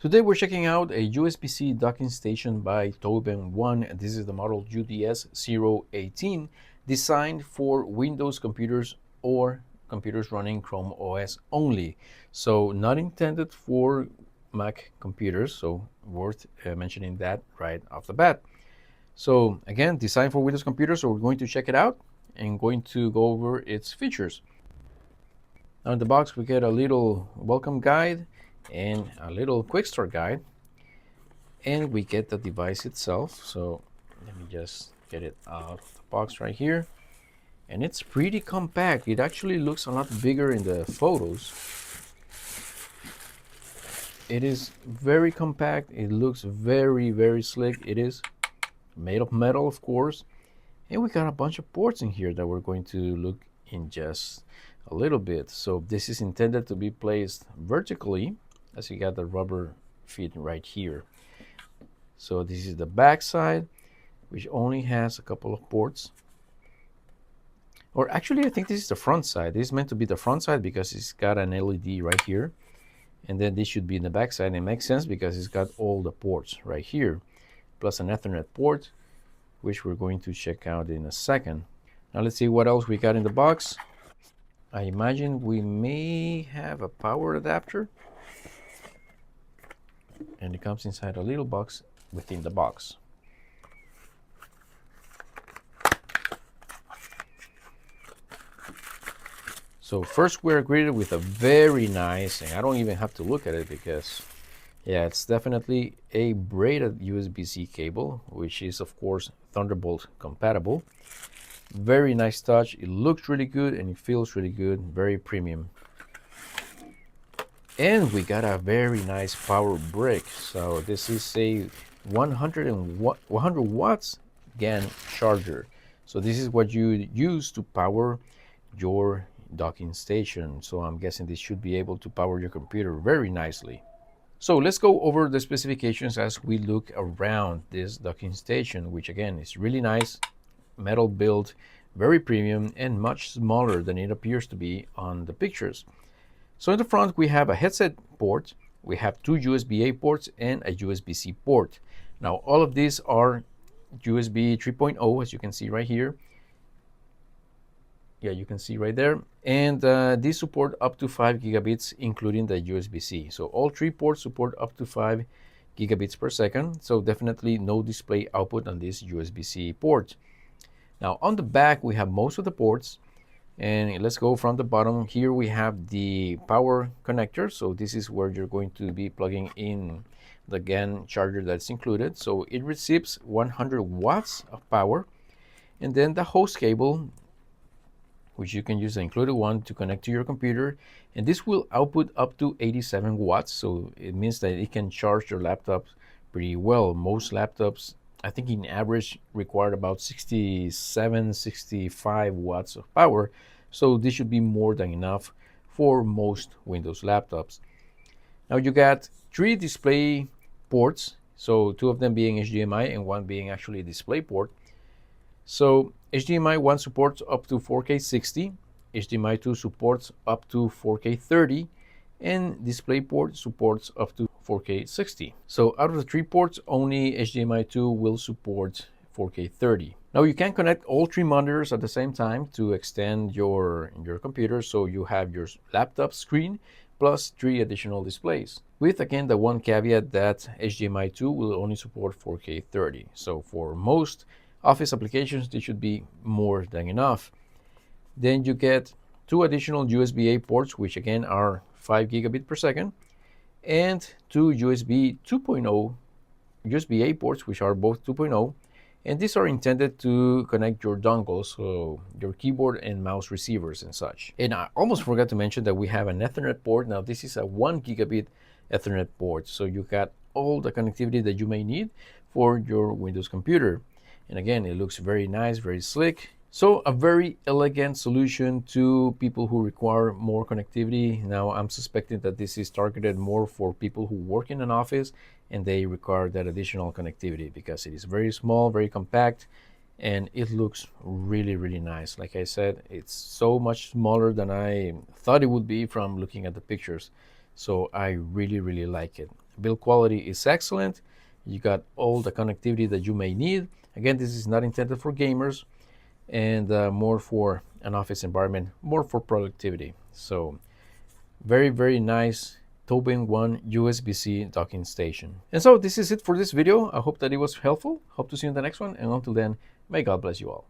Today we're checking out a USB-C docking station by TobenOne, and this is the model UDS018, designed for Windows computers or computers running Chrome OS only. So not intended for Mac computers, so worth mentioning that right off the bat. So again, designed for Windows computers, so we're going to check it out and going to go over its features. Now in the box we get a little welcome guide and a little quick start guide, and we get the device itself. So let me just get it out of the box right here, and it's pretty compact. It actually looks a lot bigger in the photos. It is very compact. It looks very slick. It is made of metal, of course, and we got a bunch of ports in here that we're going to look in just a little bit. So this is intended to be placed vertically, as you got the rubber feet right here. So this is the back side, which only has a couple of ports. Or actually, I think this is the front side. This is meant to be the front side because it's got an LED right here. And then this should be in the back side. And it makes sense because it's got all the ports right here, plus an Ethernet port, which we're going to check out in a second. Now let's see what else we got in the box. I imagine we may have a power adapter, and it comes inside a little box within the box. So first we're greeted with a very nice, and I don't even have to look at it because yeah, it's definitely a braided USB-C cable, which is of course Thunderbolt compatible. Very nice touch. It looks really good and it feels really good. Very premium. And we got a very nice power brick. So this is a 100 watts GAN charger. So this is what you use to power your docking station. So I'm guessing this should be able to power your computer very nicely. So let's go over the specifications as we look around this docking station, which again is really nice, metal build, very premium, and much smaller than it appears to be on the pictures. So in the front we have a headset port, we have two USB-A ports and a USB-C port. Now all of these are USB 3.0, as you can see right here. Yeah, you can see right there. And these support up to 5 gigabits, including the USB-C. So all three ports support up to 5 gigabits per second. So definitely no display output on this USB-C port. Now on the back, we have most of the ports. And let's go from the bottom. Here we have the power connector. So this is where you're going to be plugging in the GAN charger that's included. So it receives 100 watts of power. And then the host cable, which you can use the included one to connect to your computer, and this will output up to 87 watts. So it means that it can charge your laptop pretty well. Most laptops, I think in average, require about 65 watts of power. So this should be more than enough for most Windows laptops. Now you got 3 display ports, so 2 of them being HDMI and 1 being actually a display port. So HDMI 1 supports up to 4K 60, HDMI 2 supports up to 4K 30, and DisplayPort supports up to 4K 60. So out of the 3 ports, only HDMI 2 will support 4K 30. Now you can connect all 3 monitors at the same time to extend your computer, so you have your laptop screen plus 3 additional displays. With again the one caveat that HDMI 2 will only support 4K 30. So for most Office applications, this should be more than enough. Then you get 2 additional USB-A ports, which again are 5 gigabit per second, and 2 USB 2.0 USB-A ports, which are both 2.0, and these are intended to connect your dongles, so your keyboard and mouse receivers and such. And I almost forgot to mention that we have an Ethernet port. Now this is a 1 gigabit Ethernet port, so you got all the connectivity that you may need for your Windows computer. And again, it looks very nice, very slick. So a very elegant solution to people who require more connectivity. Now I'm suspecting that this is targeted more for people who work in an office and they require that additional connectivity because it is very small, very compact, and it looks really nice. Like I said, it's so much smaller than I thought it would be from looking at the pictures. So I really like it. Build quality is excellent. You got all the connectivity that you may need. Again, this is not intended for gamers, and more for an office environment, more for productivity. So very, very nice TobenOne USB-C docking station. And so this is it for this video. I hope that it was helpful. Hope to see you in the next one. And until then, may God bless you all.